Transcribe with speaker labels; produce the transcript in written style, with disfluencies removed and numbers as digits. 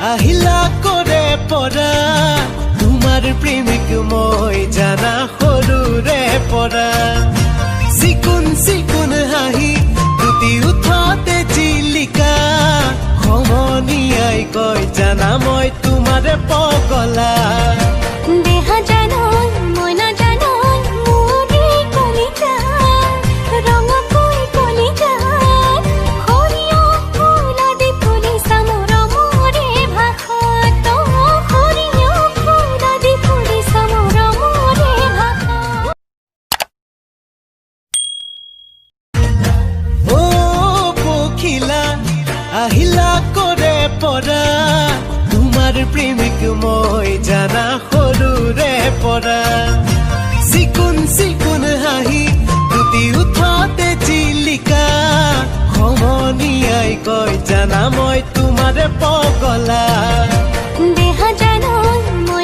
Speaker 1: আহিলা কৰে পৰা তোমাৰ প্ৰেমিক মই জানা সৰুৰে পৰা চিকুন চিকুন হাঁহি তুতি উঠতে জিলিকা সমনিয়াই কয় জানা মই তোমাৰে পগলা
Speaker 2: দেহা জানো মই নাজানো মোৰে কলিতা ৰঙা ফুল কলিতা সৰিয়হ ফুল আদি ফুলিছা মোৰ মোৰে ভাষাত সৰিয়হ ফুল আদি ফুলিছা মোৰ মোৰে ভাষাত
Speaker 1: ও পখিলা আহিলা কৰে পৰা তোমাৰ প্ৰেমিক মই জানা সৰুৰে পৰা চিকুন চিকুন হাঁহি তুতি উঠতে জিলিকা সমনিয়াই কয় জানা মই তোমাৰে পগলা
Speaker 2: দেহা জানো মই